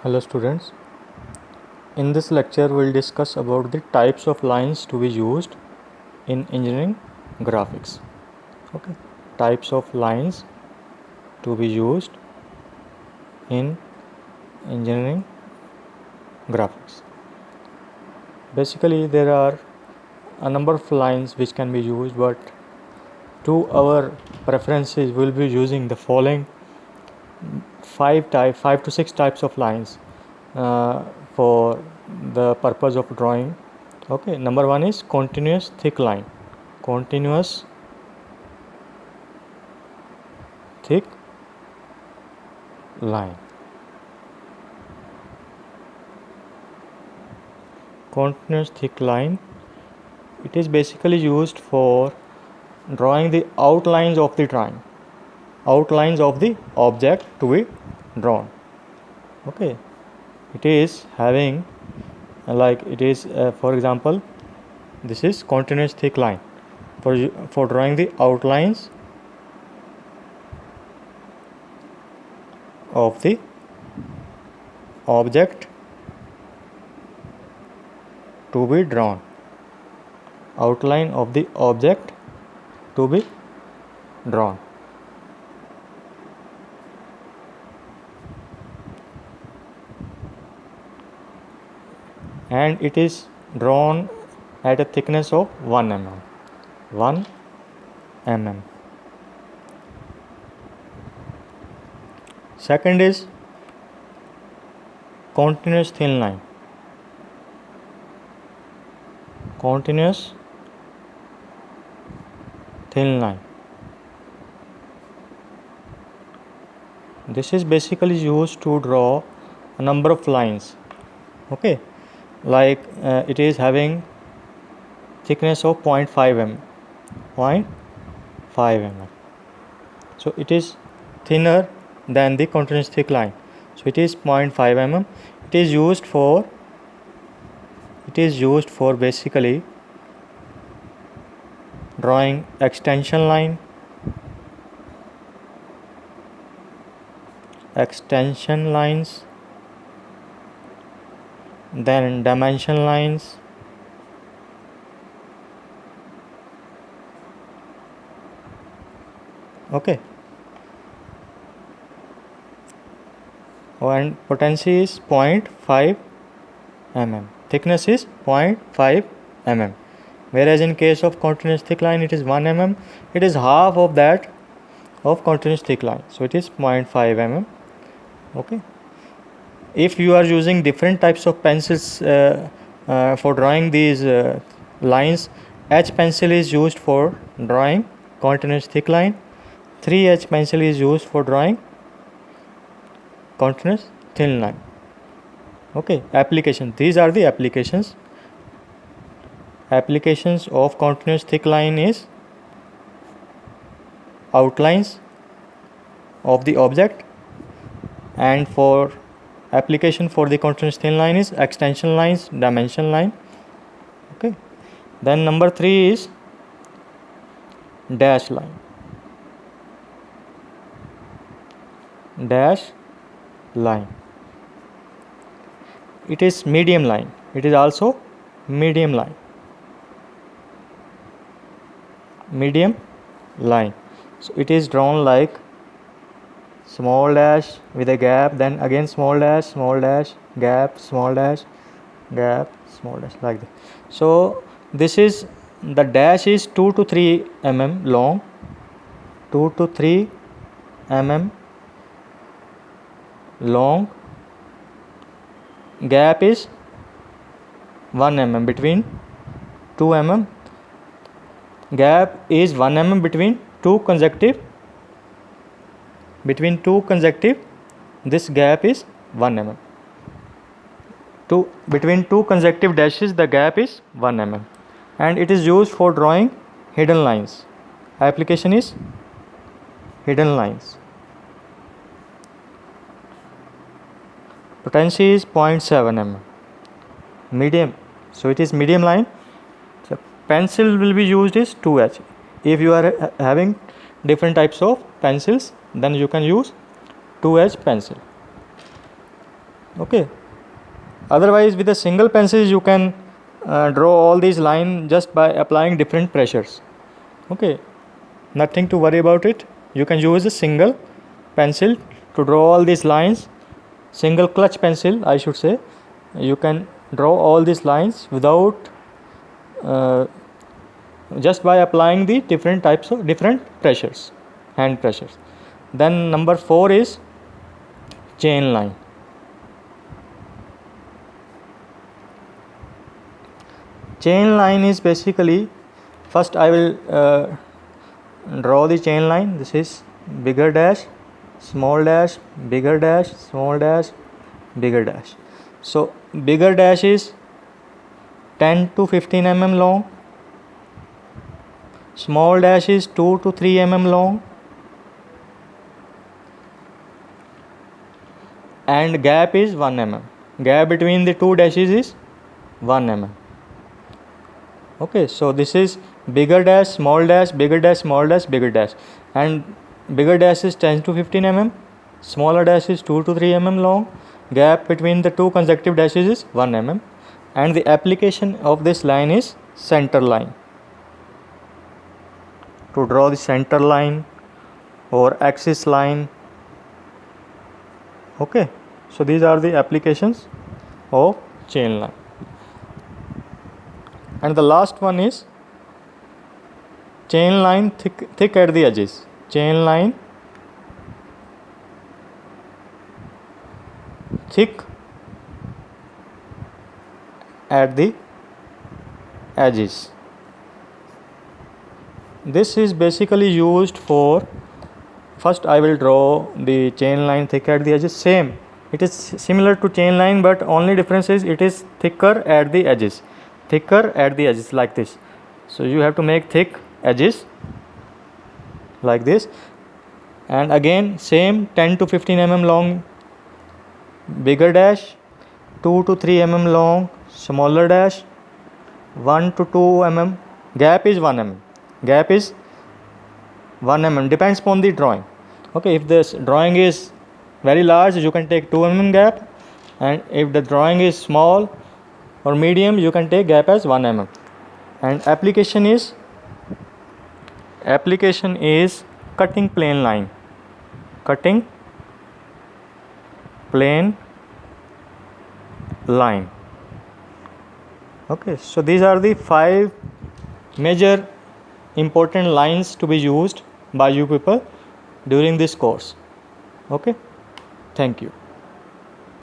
Hello students, in this lecture we will discuss about the types of lines to be used in engineering graphics. Okay, types of lines to be used in engineering graphics. Basically there are a number of lines which can be used, but to our preferences we will be using the following 5 to 6 types of lines for the purpose of drawing. Okay, number 1 is continuous thick line. Continuous thick line. Continuous thick line, it is basically used for drawing the outlines of the drawing, outlines of the object to be drawn. Okay, it is having for example, this is continuous thick line for drawing the outlines of the object to be drawn, outline of the object to be drawn. And it is drawn at a thickness of 1 mm. 1 mm. Second is continuous thin line. Continuous thin line. This is basically used to draw a number of lines. Okay, it is having thickness of 0.5 mm. 0.5 mm. So it is thinner than the continuous thick line. So it is 0.5 mm. It is used for basically drawing extension line, extension lines, then dimension lines, okay, and potency is 0.5 mm, thickness is 0.5 mm, whereas in case of continuous thick line it is 1 mm. It is half of that of continuous thick line, so it is 0.5 mm. Okay, if you are using different types of pencils for drawing these lines, H pencil is used for drawing continuous thick line, 3H pencil is used for drawing continuous thin line. Okay, application, these are the applications of continuous thick line is outlines of the object, and for application for the continuous thin line is extension lines, dimension line. Okay, then number 3 is dash line. Dash line, it is medium line, it is also medium line. Medium line, so it is drawn like small dash with a gap, then again small dash, gap, small dash, gap, small dash, like that. So this is, the dash is 2 to 3 mm long, 2 to 3 mm long, gap is 1 mm between 2 mm, gap is 1 mm between two consecutive, this gap is 1 mm. Between two consecutive dashes the gap is 1 mm, and it is used for drawing hidden lines. Application is hidden lines. Potency is 0.7 mm. Medium, so it is medium line. So pencil will be used is 2H. If you are having different types of pencils, then you can use 2H pencil. Okay, otherwise with a single pencil you can draw all these lines just by applying different pressures. Okay, nothing to worry about it. You can use a single pencil to draw all these lines, single clutch pencil I should say. You can draw all these lines without just by applying the different types of different pressures, hand pressures. Then number 4 is chain line. Chain line is basically, first I will draw the chain line. This is bigger dash, small dash, bigger dash, small dash, bigger dash. So bigger dash is 10 to 15 mm long, small dash is 2 to 3 mm long, and gap is 1 mm. Gap between the two dashes is 1 mm. Okay, so this is bigger dash, small dash, bigger dash, small dash, bigger dash, and bigger dash is 10 to 15 mm, smaller dash is 2 to 3 mm long, gap between the two consecutive dashes is 1 mm, and the application of this line is center line. To draw the center line or axis line. Okay, so these are the applications of chain line. And the last one is chain line thick at the edges. Chain line thick at the edges. This is basically used for, first I will draw the chain line thick at the edges. Same, it is similar to chain line, but only difference is it is thicker at the edges. Thicker at the edges like this. So you have to make thick edges like this, and again same 10 to 15 mm long bigger dash, 2 to 3 mm long smaller dash, 1 to 2 mm, gap is 1 mm, gap is 1 mm, depends upon the drawing. Okay, if this drawing is very large you can take 2 mm gap, and if the drawing is small or medium you can take gap as 1 mm. And application is cutting plane line. Cutting plane line. Okay, so these are the 5 major important lines to be used by you people during this course. Okay, thank you.